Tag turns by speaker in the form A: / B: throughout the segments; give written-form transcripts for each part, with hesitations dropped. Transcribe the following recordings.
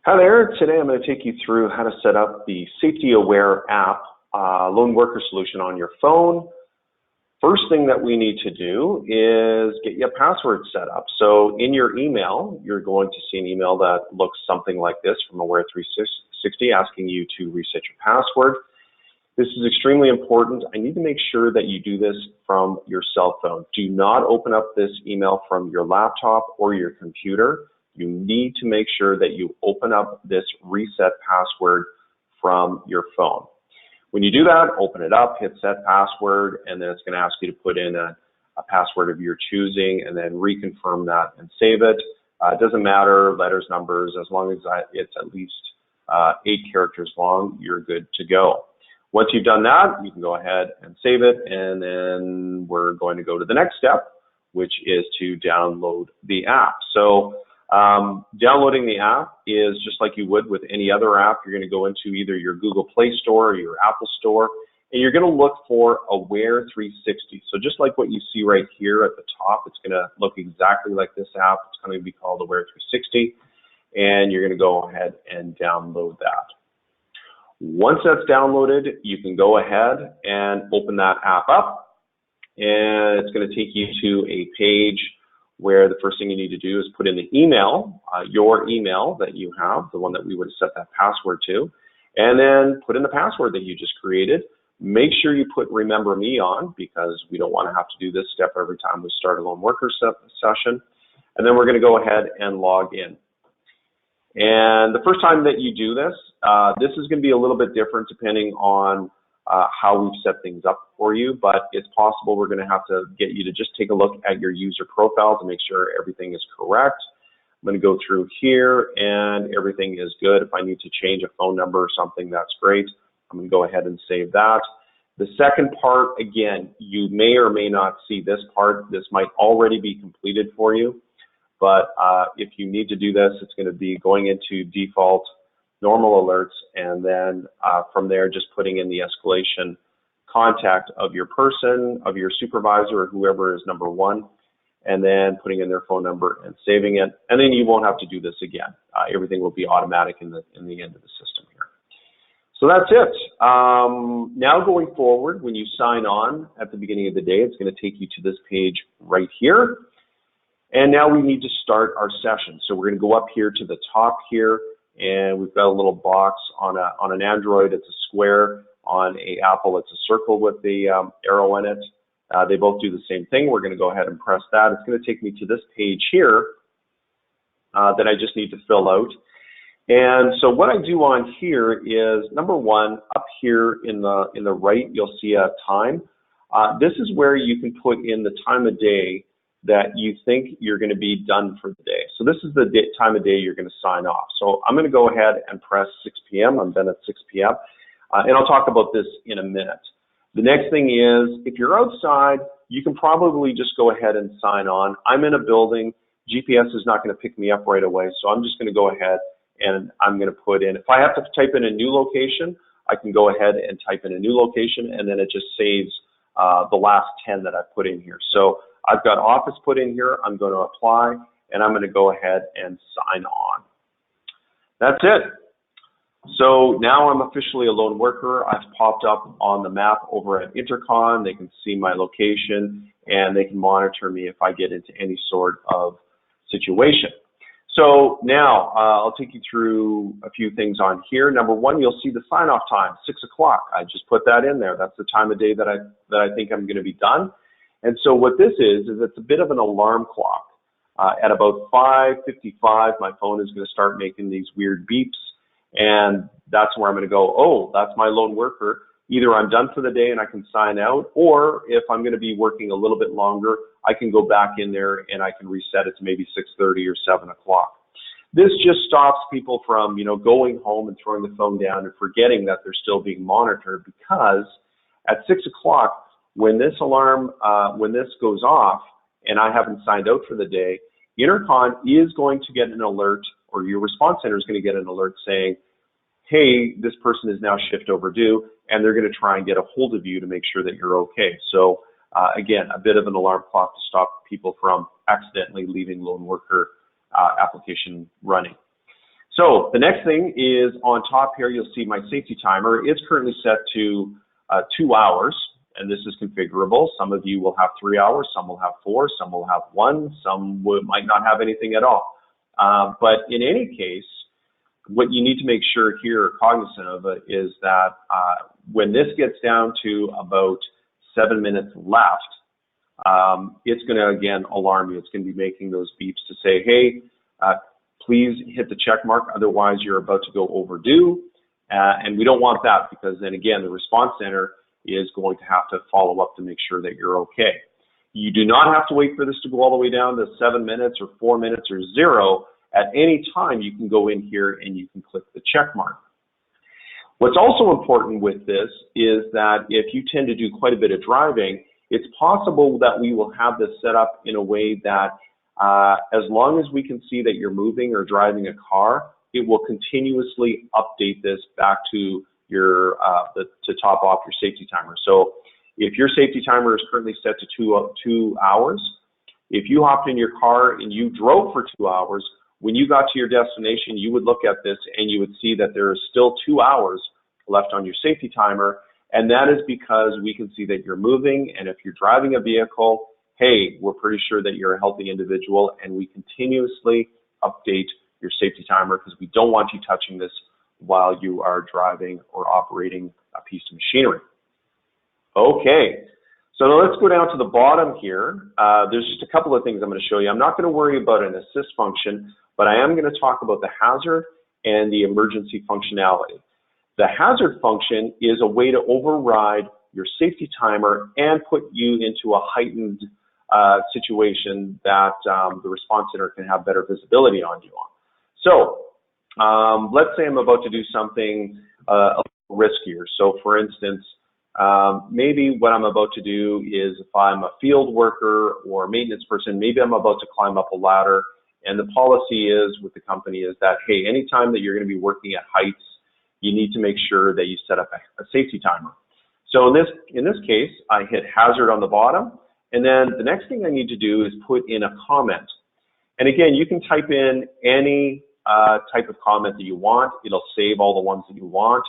A: Hi there. Today I'm going to take you through how to set up the SafetyAware app lone worker solution on your phone. First thing that we need to do is get your password set up. So in your email, you're going to see an email that looks something like this from Aware 360 asking you to reset your password. This is extremely important. I need to make sure that you do this from your cell phone. Do not open up this email from your laptop or your computer. You need to make sure that you open up this reset password from your phone. When you do that, open it up, hit set password, and then it's going to ask you to put in a password of your choosing and then reconfirm that and save it. It doesn't matter, letters, numbers, as long as it's at least 8 characters long, you're good to go. Once you've done that, you can go ahead and save it, and then we're going to go to the next step, which is to download the app. So downloading the app is just like you would with any other app. You're going to go into either your Google Play Store or your Apple Store, and you're going to look for Aware 360. So just like what you see right here at the top, it's going to look exactly like this app. It's going to be called Aware 360, and you're going to go ahead and download that. Once that's downloaded, you can go ahead and open that app up, and it's going to take you to a page where the first thing you need to do is put in the email, your email that you have, the one that we would have set that password to, and then put in the password that you just created. Make sure you put Remember Me on, because we don't want to have to do this step every time we start a lone worker session. And then we're going to go ahead and log in. And the first time that you do this, this is going to be a little bit different depending on how we've set things up for you, but it's possible we're going to have to get you to just take a look at your user profile to make sure everything is correct. I'm going to go through here and everything is good. If I need to change a phone number or something, that's great. I'm going to go ahead and save that. The second part, again, you may or may not see this part. This might already be completed for you, but if you need to do this, it's going to be going into default normal alerts, and then from there just putting in the escalation contact of your person, of your supervisor, or whoever is number one, and then putting in their phone number and saving it, and then you won't have to do this again. Everything will be automatic in the end of the system here. So that's it. Now going forward, when you sign on at the beginning of the day, it's going to take you to this page right here, and now we need to start our session. So we're going to go up here to the top here, and we've got a little box on an Android. It's a square. On a Apple, it's a circle with the arrow in it. They both do the same thing. We're going to go ahead and press that. It's going to take me to this page here that I just need to fill out. And so what I do on here is, number one, up here in the right, you'll see a time. This is where you can put in the time of day that you think you're going to be done for the day. So this is the time of day you're going to sign off. So I'm going to go ahead and press 6 p.m. I'm done at 6 p.m. And I'll talk about this in a minute. The next thing is, if you're outside, you can probably just go ahead and sign on. I'm in a building. GPS is not going to pick me up right away, so I'm just going to go ahead and I'm going to put in, if I have to type in a new location, I can go ahead and type in a new location, and then it just saves the last 10 that I put in here. So I've got office put in here. I'm going to apply, and I'm going to go ahead and sign on. That's it. So now I'm officially a lone worker. I've popped up on the map over at Intercon. They can see my location, and they can monitor me if I get into any sort of situation. So now I'll take you through a few things on here. Number one, you'll see the sign-off time, 6 o'clock. I just put that in there. That's the time of day that I think I'm going to be done. And so what this is it's a bit of an alarm clock. At about 5:55, my phone is going to start making these weird beeps, and that's where I'm going to go, oh, that's my lone worker. Either I'm done for the day and I can sign out, or if I'm going to be working a little bit longer, I can go back in there and I can reset it to maybe 6:30 or 7 o'clock. This just stops people from, going home and throwing the phone down and forgetting that they're still being monitored, because at 6 o'clock, when this alarm, when this goes off and I haven't signed out for the day, Intercon is going to get an alert, or your response center is going to get an alert saying, hey, this person is now shift overdue, and they're going to try and get a hold of you to make sure that you're okay. So again, a bit of an alarm clock to stop people from accidentally leaving lone worker application running. So the next thing is on top here, you'll see my safety timer. It's currently set to 2 hours, and this is configurable. Some of you will have 3 hours, some will have 4, some will have 1, some might not have anything at all. But in any case, what you need to make sure here, or cognizant of it, is that when this gets down to about 7 minutes left, it's going to, again, alarm you. It's going to be making those beeps to say, hey, please hit the check mark, otherwise you're about to go overdue. And we don't want that, because then again, the response center is going to have to follow up to make sure that you're okay. You do not have to wait for this to go all the way down to 7 minutes or 4 minutes or 0. At any time, you can go in here and you can click the check mark. What's also important with this is that if you tend to do quite a bit of driving, it's possible that we will have this set up in a way that as long as we can see that you're moving or driving a car, it will continuously update this back to your to top off your safety timer. So if your safety timer is currently set to 2 hours, if you hopped in your car and you drove for 2 hours, when you got to your destination, you would look at this and you would see that there is still 2 hours left on your safety timer. And that is because we can see that you're moving, and if you're driving a vehicle, hey, we're pretty sure that you're a healthy individual, and we continuously update your safety timer because we don't want you touching this while you are driving or operating a piece of machinery. Okay, so now let's go down to the bottom here. There's just a couple of things I'm going to show you. I'm not going to worry about an assist function, but I am going to talk about the hazard and the emergency functionality. The hazard function is a way to override your safety timer and put you into a heightened situation that the response center can have better visibility on you on. So let's say I'm about to do something a little riskier. So for instance, maybe what I'm about to do is, if I'm a field worker or a maintenance person, maybe I'm about to climb up a ladder, and the policy is with the company is that, hey, anytime that you're going to be working at heights, you need to make sure that you set up a safety timer. So in this case, I hit hazard on the bottom, and then the next thing I need to do is put in a comment. And again, you can type in any type of comment that you want. It'll save all the ones that you want.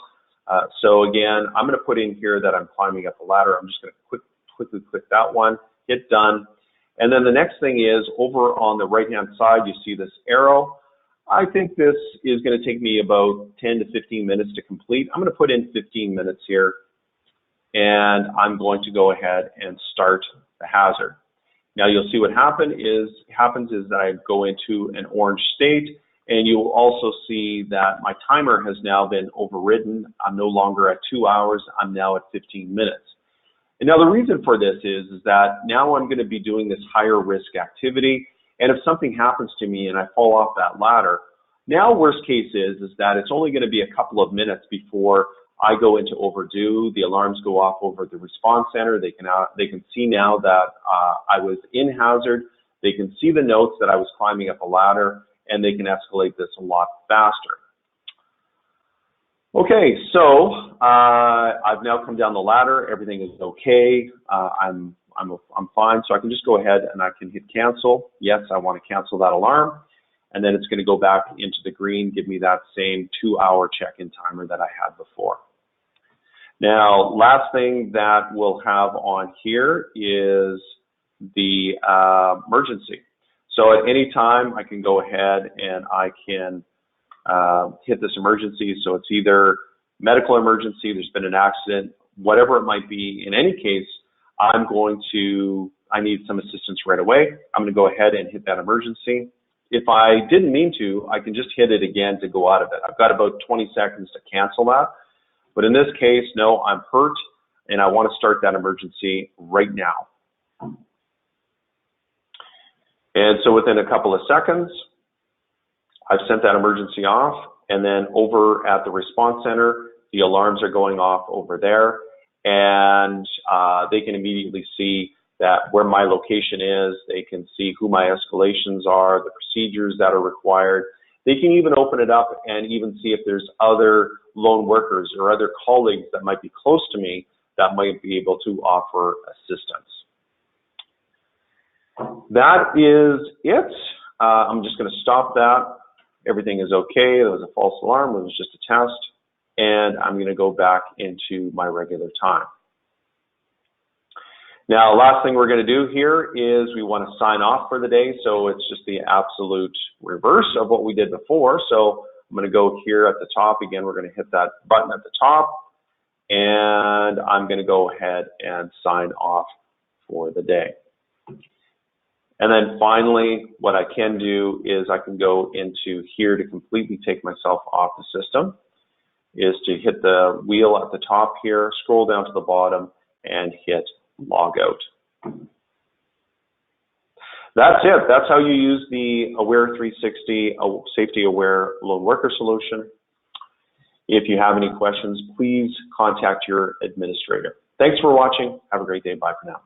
A: So again, I'm going to put in here that I'm climbing up a ladder. I'm just going to quickly click that one, hit done. And then the next thing is, over on the right-hand side, you see this arrow. I think this is going to take me about 10 to 15 minutes to complete. I'm going to put in 15 minutes here, and I'm going to go ahead and start the hazard. Now you'll see what happens is that I go into an orange state, and you'll also see that my timer has now been overridden. I'm no longer at 2 hours, I'm now at 15 minutes. And now the reason for this is that now I'm going to be doing this higher risk activity, and if something happens to me and I fall off that ladder, now worst case is that it's only going to be a couple of minutes before I go into overdue. The alarms go off over the response center. They can see now that I was in hazard. They can see the notes that I was climbing up a ladder, and they can escalate this a lot faster. Okay, so I've now come down the ladder. Everything is okay. I'm fine, so I can just go ahead and I can hit cancel. Yes, I want to cancel that alarm, and then it's going to go back into the green, give me that same 2-hour check-in timer that I had before. Now, last thing that we'll have on here is the emergency. So at any time, I can go ahead and I can hit this emergency. So it's either medical emergency, there's been an accident, whatever it might be. In any case, I need some assistance right away. I'm going to go ahead and hit that emergency. If I didn't mean to, I can just hit it again to go out of it. I've got about 20 seconds to cancel that. But in this case, no, I'm hurt, and I want to start that emergency right now. And so within a couple of seconds, I've sent that emergency off, and then over at the response center, the alarms are going off over there, and they can immediately see that where my location is. They can see who my escalations are, the procedures that are required. They can even open it up and even see if there's other lone workers or other colleagues that might be close to me that might be able to offer assistance. That is it. I'm just going to stop that. everything is okay. There was a false alarm. It was just a test. And I'm going to go back into my regular time. Now, last thing we're going to do here is we want to sign off for the day. So it's just the absolute reverse of what we did before. So I'm going to go here at the top. Again, we're going to hit that button at the top. And I'm going to go ahead and sign off for the day. And then finally, what I can do is I can go into here to completely take myself off the system, is to hit the wheel at the top here, scroll down to the bottom, and hit log out. That's it. That's how you use the Aware 360 SafetyAware Lone Worker solution. If you have any questions, please contact your administrator. Thanks for watching. Have a great day. Bye for now.